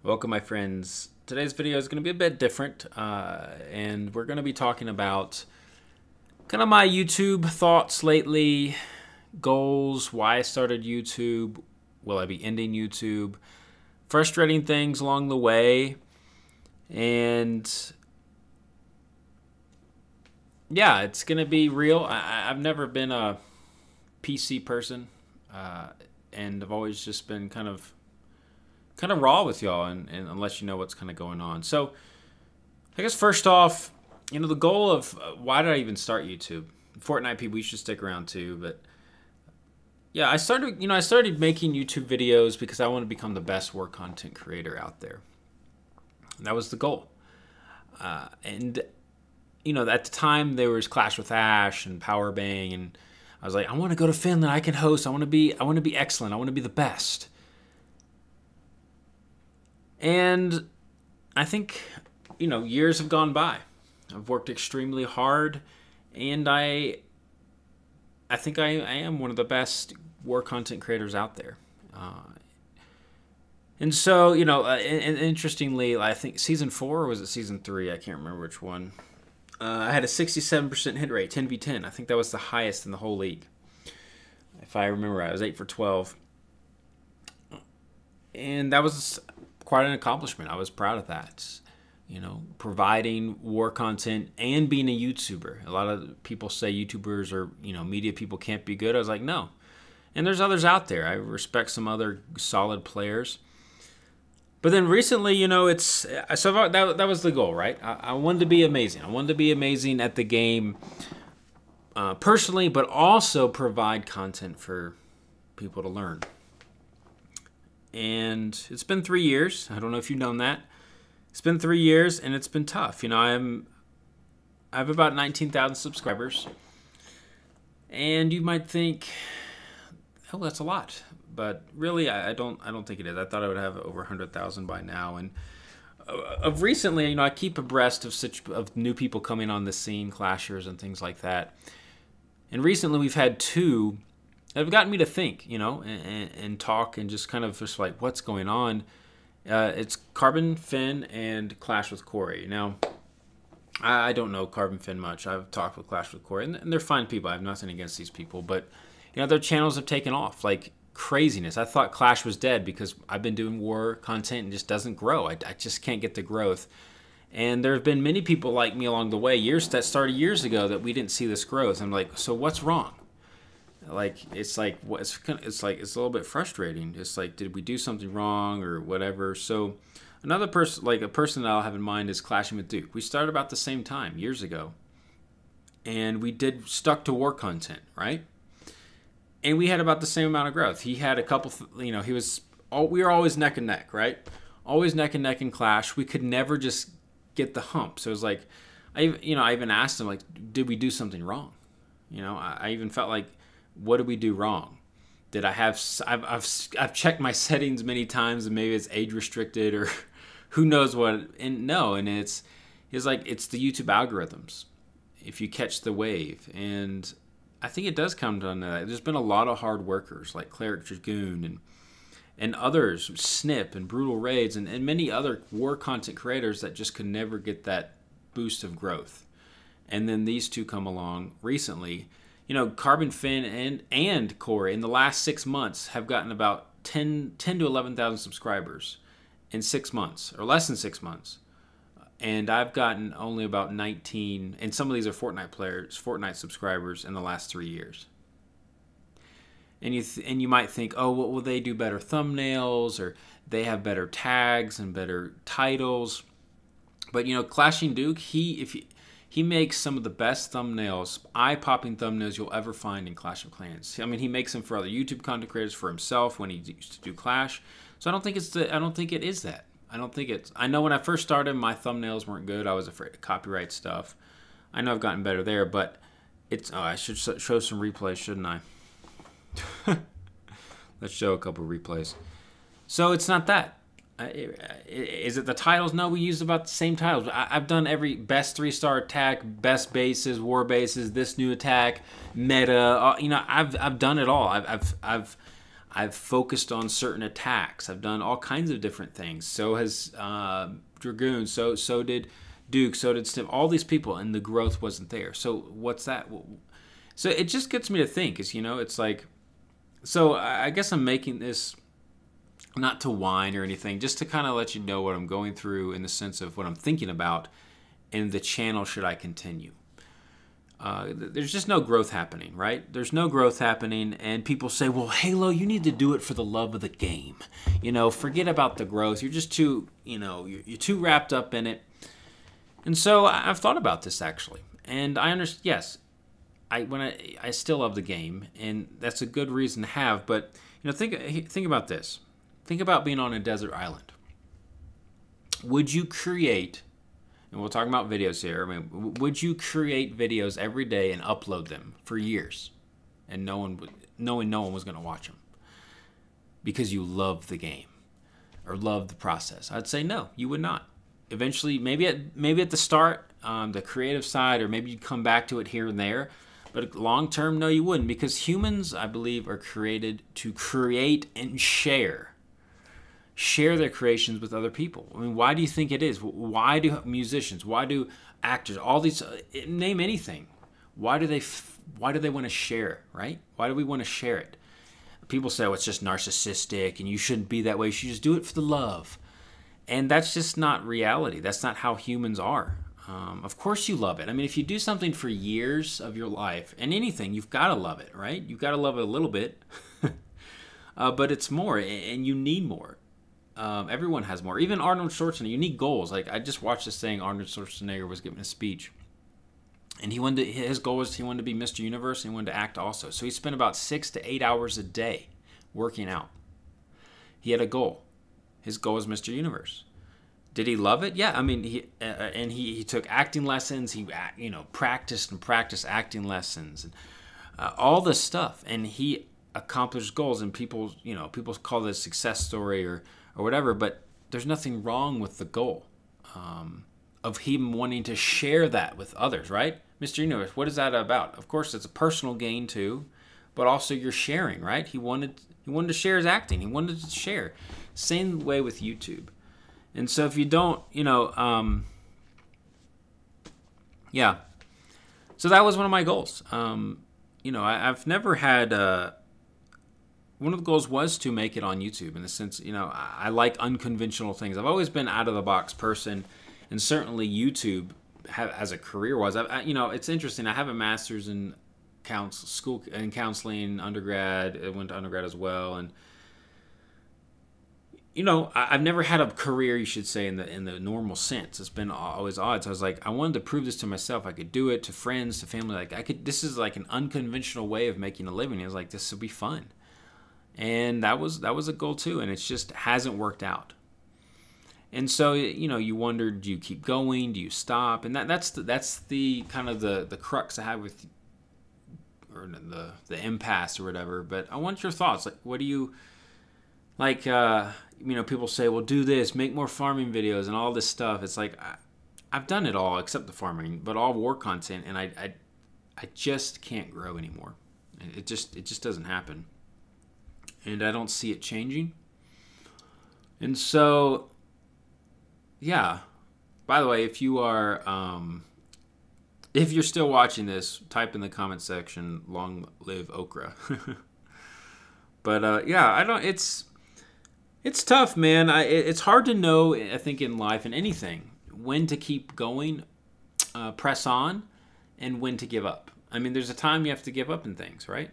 Welcome, my friends. Today's video is going to be a bit different, and we're going to be talking about kind of my YouTube thoughts lately, goals, why I started YouTube, will I be ending YouTube, frustrating things along the way, and yeah, it's going to be real. I've never been a PC person, and I've always just been kind of raw with y'all, and unless you know what's kind of going on. So I guess first off, the goal of why did I even start YouTube? Fortnite people, you should stick around too. But yeah, I started making YouTube videos because I want to become the best war content creator out there. And that was the goal. And at the time there was Clash with Ash and Power Bang, and I was like, I want to go to Finland. I can host. I want to be excellent. I want to be the best. And I think, years have gone by. I've worked extremely hard, and I think I am one of the best war content creators out there. And so, and interestingly, I think season 4, or was it season 3? I can't remember which one. I had a 67% hit rate, 10v10. I think that was the highest in the whole league. If I remember right, I was 8 for 12. And that was quite an accomplishment. I was proud of that. Providing war content and being a YouTuber. A lot of people say YouTubers or, media people can't be good. I was like, no. And there's others out there. I respect some other solid players. But then recently, so that was the goal, right? I wanted to be amazing. I wanted to be amazing at the game personally, but also provide content for people to learn. And it's been 3 years. I don't know if you've known that. It's been 3 years, and it's been tough. I have about 19,000 subscribers. And you might think, oh, that's a lot. But really, I don't think it is. I thought I would have over 100,000 by now. And of recently, I keep abreast of new people coming on the scene, clashers and things like that. And recently, we've had 2 that have gotten me to think, and talk and just kind of just like what's going on. It's Carbon Finn and Clash with Corey. Now, I don't know Carbon Finn much. I've talked with Clash with Corey, and they're fine people. I have nothing against these people, but their channels have taken off like craziness. I thought Clash was dead because I've been doing war content and just doesn't grow. I just can't get the growth. And there have been many people like me along the way, that started years ago, that we didn't see this growth. I'm like, so what's wrong? It's a little bit frustrating. It's like, did we do something wrong or whatever? So another person, a person that I'll have in mind, is Clashing with Duke. We started about the same time, years ago, and we stuck to war content, right? And we had about the same amount of growth. He had a couple, we were always neck and neck, right? Always neck and neck in Clash. We could never just get the hump. So it was like, I even asked him, did we do something wrong? I even felt like, what did we do wrong? Did I have? I've checked my settings many times, and maybe it's age restricted or who knows what. And no, and it's the YouTube algorithms. If you catch the wave, and I think it does come down to that. There's been a lot of hard workers like Cleric Dragoon and others, Snip and Brutal Raids, and many other war content creators that just could never get that boost of growth. And then these 2 come along recently. Carbon Finn and Corey in the last 6 months have gotten about 10 to 11,000 subscribers in 6 months, or less than 6 months. And I've gotten only about 19, and some of these are Fortnite subscribers in the last 3 years. And you might think, oh, well, will they do better thumbnails, or they have better tags and better titles? But Clashing Duke, he makes some of the best thumbnails, eye-popping thumbnails you'll ever find in Clash of Clans. He makes them for other YouTube content creators, for himself when he used to do Clash. So I don't think it is that. I know when I first started, my thumbnails weren't good. I was afraid of copyright stuff. I know I've gotten better there, but I should show some replays, shouldn't I? Let's show a couple replays. So it's not that. Is it the titles? No, we use about the same titles. I've done every best 3-star attack, best bases, war bases, this new attack, meta. I've done it all. I've focused on certain attacks. I've done all kinds of different things. So has Dragoon. So did Duke. So did Stim. All these people, and the growth wasn't there. So what's that? So it just gets me to think. It's like, so I guess I'm making this not to whine or anything, just to kind of let you know what I'm going through in the sense of what I'm thinking about, and the channel should I continue. There's just no growth happening, right? There's no growth happening, and people say, well, Halo, you need to do it for the love of the game. Forget about the growth. You're just too, you're too wrapped up in it. And so I've thought about this, actually. And I understand, yes, I still love the game, and that's a good reason to have, but, think about this. Think about being on a desert island. Would you create... And we'll talk about videos here. Would you create videos every day and upload them for years, and knowing no one was going to watch them because you love the game or love the process? I'd say no, you would not. Eventually, maybe at the start, the creative side, or maybe you'd come back to it here and there. But long term, no, you wouldn't, because humans, I believe, are created to create and share their creations with other people. Why do you think it is? Why do musicians, why do actors, all these, name anything, why do they want to share, right? Why do we want to share it? People say, it's just narcissistic and you shouldn't be that way. You should just do it for the love. And that's just not reality. That's not how humans are. Of course you love it. If you do something for years of your life, and anything, you've got to love it, right? You've got to love it a little bit. But it's more, and you need more. Everyone has more. Even Arnold Schwarzenegger, you need goals. Like, I just watched this thing. Arnold Schwarzenegger was giving a speech, and his goal was he wanted to be Mr. Universe, and he wanted to act also. So he spent about 6 to 8 hours a day working out. He had a goal. His goal was Mr. Universe. Did he love it? Yeah. He took acting lessons. He practiced acting lessons, and all this stuff, and he accomplished goals. And people call this a success story or whatever, but there's nothing wrong with the goal of him wanting to share that with others, right? Mr. Universe, what is that about? Of course, it's a personal gain too, but also you're sharing, right? He wanted to share his acting. He wanted to share. Same way with YouTube. And so if you don't, yeah. So that was one of my goals. I've never had... one of the goals was to make it on YouTube, in the sense, I like unconventional things. I've always been out of the box person, and certainly YouTube, as a career-wise, it's interesting. I have a master's in counseling, undergrad. I went to undergrad as well, and I've never had a career, you should say, in the normal sense. It's been always odd. So I was like, I wanted to prove this to myself. I could do it, to friends, to family. This is like an unconventional way of making a living. I was like, this would be fun. And that was a goal too, and it just hasn't worked out. And so, you wonder, do you keep going? Do you stop? And that's the kind of the crux I have with, or the impasse or whatever. But I want your thoughts. Like, what do you, like, people say, well, do this, make more farming videos and all this stuff. It's like, I've done it all except the farming, but all war content, and I just can't grow anymore. It just doesn't happen. And I don't see it changing. And so, yeah. By the way, if you are, if you're still watching this, type in the comment section, "Long live Okra." But yeah, it's tough, man. It's hard to know, I think, in life and anything, when to keep going, press on, and when to give up. There's a time you have to give up in things, right?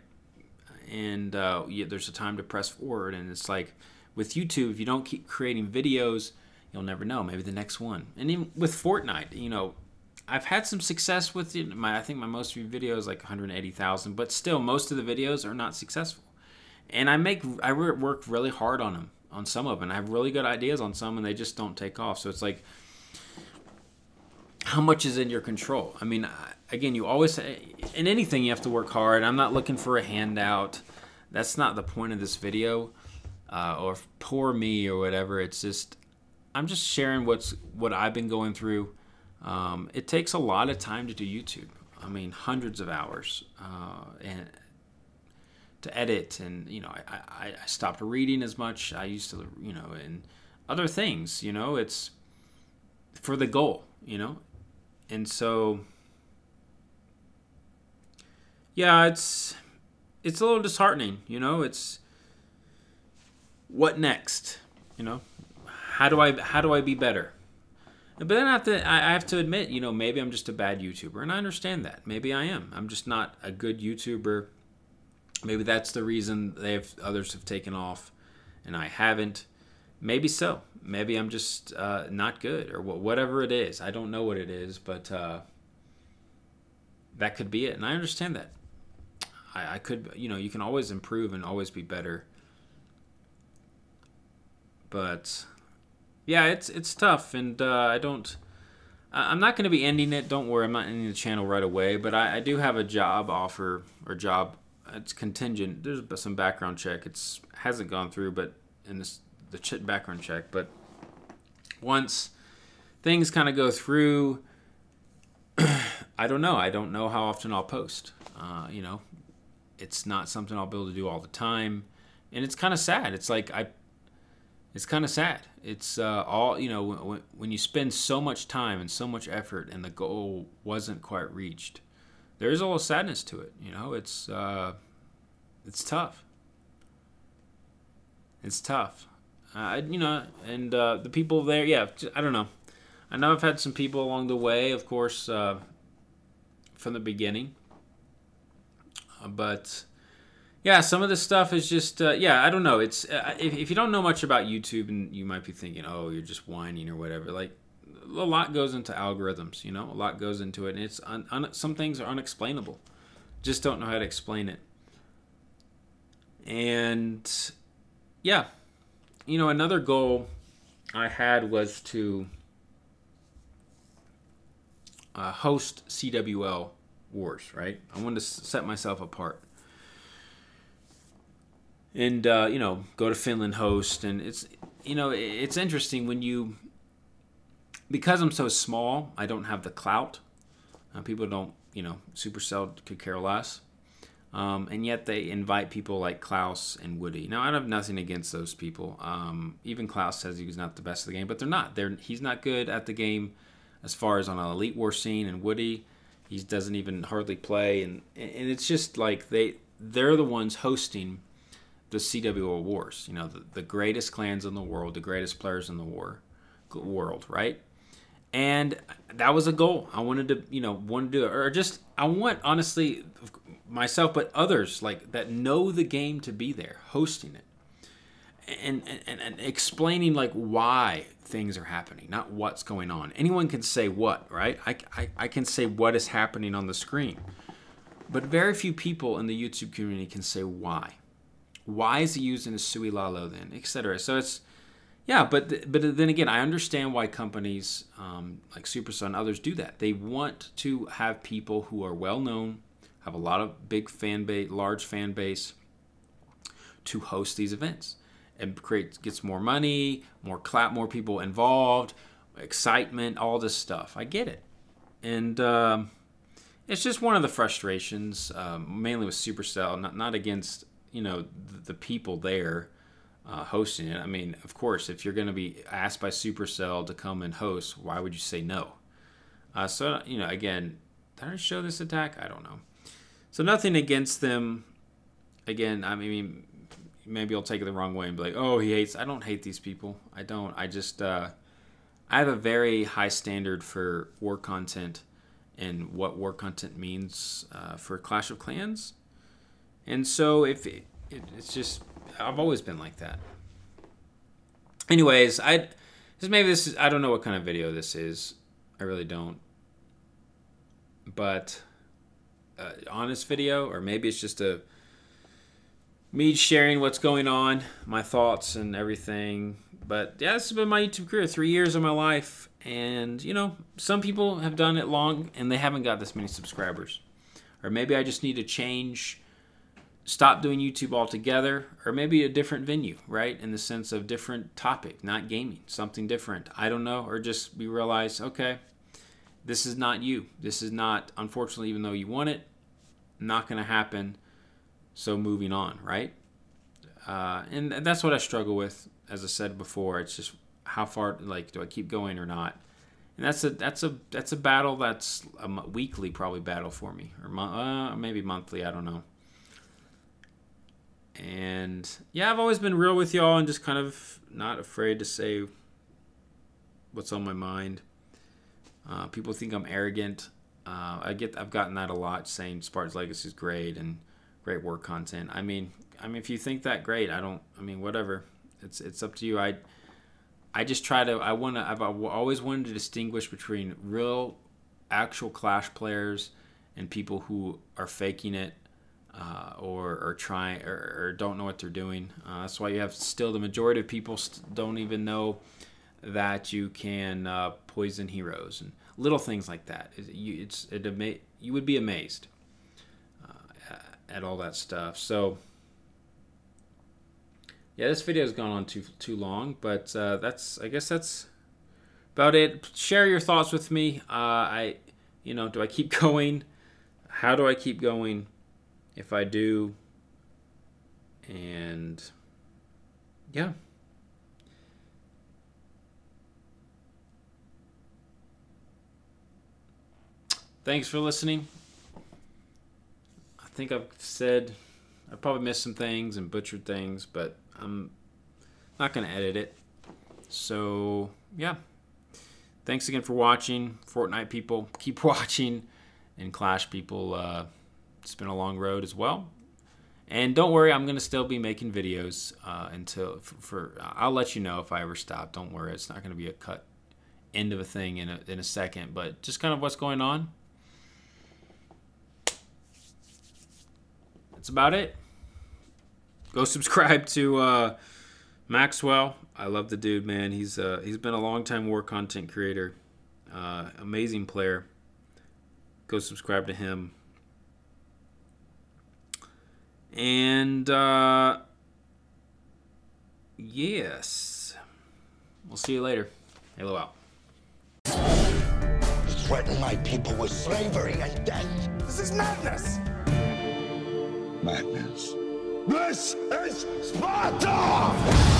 And there's a time to press forward. And it's like with YouTube, if you don't keep creating videos, you'll never know. Maybe the next one. And even with Fortnite, I've had some success with it. I think my most viewed video is like 180,000, but still most of the videos are not successful. And I work really hard on them, on some of them. I have really good ideas on some, and they just don't take off. So it's like, how much is in your control? Again, you always, in anything, you have to work hard. I'm not looking for a handout. That's not the point of this video, or poor me or whatever. It's just, I'm just sharing what I've been going through. It takes a lot of time to do YouTube. Hundreds of hours, and to edit, and I stopped reading as much. I used to, and other things. It's for the goal, and so yeah, it's a little disheartening. It's what next. How do I be better? But then I have to admit, maybe I'm just a bad YouTuber, and I understand that. Maybe I am. I'm just not a good YouTuber. Maybe that's the reason others have taken off, and I haven't. Maybe so. Maybe I'm just not good, or whatever it is. I don't know what it is, but that could be it, and I understand that. I could, you can always improve and always be better. But yeah, it's tough, and I'm not going to be ending it. Don't worry, I'm not ending the channel right away. But I do have a job offer or job. It's contingent. There's some background check. Hasn't gone through, but the background check. But once things kind of go through, I don't know. I don't know how often I'll post. It's not something I'll be able to do all the time, and it's kind of sad. It's like It's kind of sad. It's all, when you spend so much time and so much effort and the goal wasn't quite reached, there's a little sadness to it. It's tough. It's tough. And the people there, yeah, I don't know. I know I've had some people along the way, of course, from the beginning. But yeah, some of this stuff is just, I don't know. It's if you don't know much about YouTube, and you might be thinking, oh, you're just whining or whatever. Like, a lot goes into algorithms, a lot goes into it. And it's some things are unexplainable. Just don't know how to explain it. And yeah, another goal I had was to host CWL Wars, right? I wanted to set myself apart. And, go to Finland host. And it's, it's interesting when because I'm so small, I don't have the clout. People don't, Supercell could care less. And yet they invite people like Klaus and Woody. Now, I have nothing against those people. Even Klaus says he was not the best of the game, but they're not. He's not good at the game as far as on an Elite War scene. And Woody, he doesn't even hardly play. And it's just like they're the ones hosting the CWO Wars, the greatest clans in the world, the greatest players in the world, right? And that was a goal. I wanted to, do it, or just I want, honestly, myself, but others like that know the game to be there, hosting it, and explaining like why things are happening, not what's going on. Anyone can say what, right? I can say what is happening on the screen, but very few people in the YouTube community can say why. Why is he using a Sui Lalo then, etc. So it's, yeah, but then again, I understand why companies like Supercell and others do that. They want to have people who are well known, have a lot of big fan base, large fan base, to host these events, and gets more money, more clout, more people involved, excitement, all this stuff. I get it, and it's just one of the frustrations, mainly with Supercell, not against the people there hosting it. I mean, of course, if you're going to be asked by Supercell to come and host, why would you say no? So, again, did I show this attack? I don't know. So nothing against them. Again, I mean, maybe I'll take it the wrong way and be like, oh, he hates. I don't hate these people. I don't. I just, I have a very high standard for war content and what war content means for Clash of Clans. And so it's just, I've always been like that. Anyways, I don't know what kind of video this is. I really don't. But honest video, or maybe it's just me sharing what's going on, my thoughts and everything. But yeah, this has been my YouTube career, 3 years of my life. And, some people have done it long and they haven't got this many subscribers. Or maybe I just need to stop doing YouTube altogether, or maybe a different venue, right? In the sense of different topic, not gaming, something different. I don't know, or just we realize, okay, this is not you. This is not, unfortunately, even though you want it, not going to happen. So moving on, right? And that's what I struggle with. As I said before, it's just how far, like, do I keep going or not? And that's a battle. That's a weekly probably battle for me, or maybe monthly. I don't know. And yeah, I've always been real with y'all and just kind of not afraid to say what's on my mind. People think I'm arrogant. I've gotten that a lot, saying Spartans Legacy is great and great work content. I mean, if you think that, great. Whatever. It's up to you. I just try to. I've always wanted to distinguish between real, actual Clash players and people who are faking it, or trying, or don't know what they're doing. That's why you have still the majority of people don't even know that you can poison heroes and little things like that. You would be amazed at all that stuff. So yeah, this video has gone on too long, but I guess that's about it. Share your thoughts with me. Do I keep going? How do I keep going? If I do, and yeah. Thanks for listening. I think I probably missed some things and butchered things, but I'm not going to edit it. So, yeah. Thanks again for watching. Fortnite people, keep watching. And Clash people, it's been a long road as well. And don't worry, I'm going to still be making videos until I'll let you know if I ever stop. Don't worry, it's not going to be a cut end of a thing in a second, but just kind of what's going on. That's about it. Go subscribe to Maxwell. I love the dude, man. He's been a long-time war content creator. Amazing player. Go subscribe to him. And yes, we'll see you later. Halo out. Threaten my people with slavery and death. This is madness. Madness. This is Sparta!